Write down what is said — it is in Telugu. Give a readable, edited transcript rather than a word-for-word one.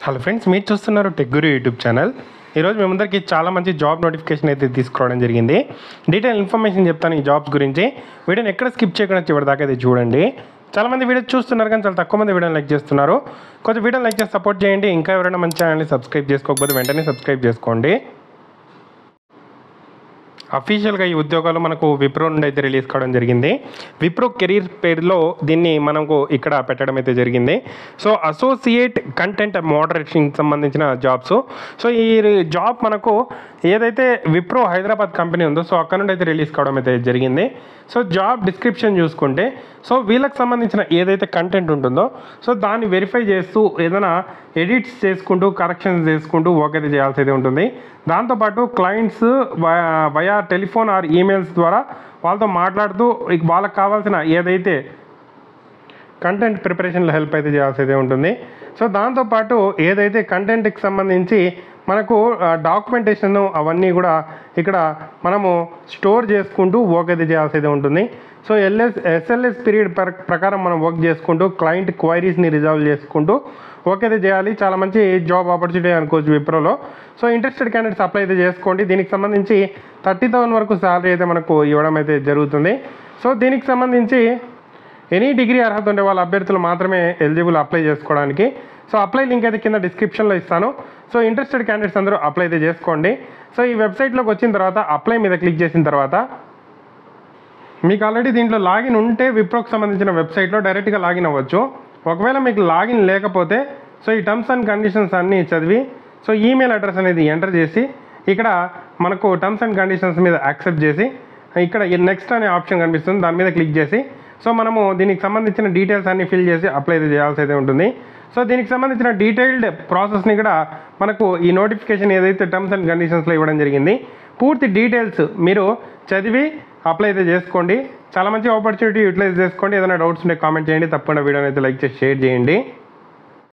హలో ఫ్రెండ్స్, మీరు చూస్తున్నారు టెక్ గురు యూట్యూబ్ ఛానల్. ఈరోజు మీ ముందరికి చాలా మంచి జాబ్ నోటిఫికేషన్ అయితే తీసుకురావడం జరిగింది. డీటెయిల్ ఇన్ఫర్మేషన్ చెప్తాను ఈ జాబ్స్ గురించి. వీడియోని ఎక్కడ స్కిప్ చేయకుండా చివరి దాకా అయితే చూడండి. చాలామంది వీడియో చూస్తున్నారు కానీ చాలా తక్కువ మంది వీడియోని లైక్ చేస్తున్నారు. కొంచెం వీడియోని లైక్ చేసి సపోర్ట్ చేయండి. ఇంకా ఎవరైనా మంచి ఛానల్ని సబ్స్క్రైబ్ చేసుకోకపోతే వెంటనే సబ్స్క్రైబ్ చేసుకోండి. అఫీషియల్గా ఈ ఉద్యోగాలు మనకు విప్రో నుండి అయితే రిలీజ్ కావడం జరిగింది. విప్రో కెరీర్ పేరులో దీన్ని మనకు ఇక్కడ పెట్టడం అయితే జరిగింది. సో అసోసియేట్ కంటెంట్ మోడరేషన్కి సంబంధించిన జాబ్స్. సో ఈ జాబ్ మనకు ఏదైతే విప్రో హైదరాబాద్ కంపెనీ ఉందో సో అక్కడ నుండి అయితే రిలీజ్ కావడం అయితే జరిగింది. సో జాబ్ డిస్క్రిప్షన్ చూసుకుంటే సో వీళ్ళకి సంబంధించిన ఏదైతే కంటెంట్ ఉంటుందో సో దాన్ని వెరిఫై చేస్తూ ఏదైనా ఎడిట్స్ చేసుకుంటూ కరెక్షన్స్ చేసుకుంటూ వర్క్ అయితే చేయాల్సి అయితే ఉంటుంది. దాంతోపాటు clients via telephone or emails ద్వారా వాళ్ళతో మాట్లాడుతూ వాళ్ళకి కావాల్సిన ఏదైతే కంటెంట్ ప్రిపరేషన్లో హెల్ప్ అయితే చేయాల్సి అయితే ఉంటుంది. సో దాంతోపాటు ఏదైతే కంటెంట్కి సంబంధించి మనకు డాక్యుమెంటేషన్ అవన్నీ కూడా ఇక్కడ మనము స్టోర్ చేసుకుంటూ వర్క్ అయితే చేయాల్సి అయితే ఉంటుంది. సో ఎస్ఎల్ఎస్ పీరియడ్ ప్రకారం మనం వర్క్ చేసుకుంటూ క్లయింట్ క్వైరీస్ని రిజాల్వ్ చేసుకుంటూ వర్క్ అయితే చేయాలి. చాలా మంచి జాబ్ ఆపర్చునిటీ అనుకోవచ్చు విప్రోలో. సో ఇంట్రెస్టెడ్ క్యాండిడేట్స్ అప్లై అయితే చేసుకోండి. దీనికి సంబంధించి 30,000 వరకు శాలరీ అయితే మనకు ఇవ్వడం అయితే జరుగుతుంది. సో దీనికి సంబంధించి ఎనీ డిగ్రీ అర్హత ఉండే వాళ్ళ అభ్యర్థులు మాత్రమే ఎలిజిబుల్ అప్లై చేసుకోవడానికి. సో అప్లై లింక్ అయితే కింద డిస్క్రిప్షన్లో ఇస్తాను. సో ఇంట్రెస్టెడ్ క్యాండిడేట్స్ అందరూ అప్లై అయితే చేసుకోండి. సో ఈ వెబ్సైట్లోకి వచ్చిన తర్వాత అప్లై మీద క్లిక్ చేసిన తర్వాత మీకు ఆల్రెడీ దీంట్లో లాగిన్ ఉంటే విప్రోకి సంబంధించిన వెబ్సైట్లో డైరెక్ట్గా లాగిన్ అవ్వచ్చు. ఒకవేళ మీకు లాగిన్ లేకపోతే సో ఈ టర్మ్స్ అండ్ కండిషన్స్ అన్నీ చదివి సో ఈమెయిల్ అడ్రస్ అనేది ఎంటర్ చేసి ఇక్కడ మనకు టర్మ్స్ అండ్ కండిషన్స్ మీద యాక్సెప్ట్ చేసి ఇక్కడ నెక్స్ట్ అనే ఆప్షన్ కనిపిస్తుంది, దాని మీద క్లిక్ చేసి సో మనము దీనికి సంబంధించిన డీటెయిల్స్ అన్నీ ఫిల్ చేసి అప్లై చేయాల్సి అయితే ఉంటుంది. సో దీనికి సంబంధించిన డీటెయిల్డ్ ప్రాసెస్ని కూడా మనకు ఈ నోటిఫికేషన్ ఏదైతే టర్మ్స్ అండ్ కండిషన్స్లో ఇవ్వడం జరిగింది పూర్తి డీటెయిల్స్ మీరు చదివి అప్లై అయితే చేసుకోండి. చాలా మంచి ఆపర్చునిటీ యూటిలైజ్ చేసుకోండి. ఏదైనా డౌట్స్ ఉంటే కామెంట్ చేయండి. తప్పకుండా వీడియోని అయితే లైక్ చేసి షేర్ చేయండి.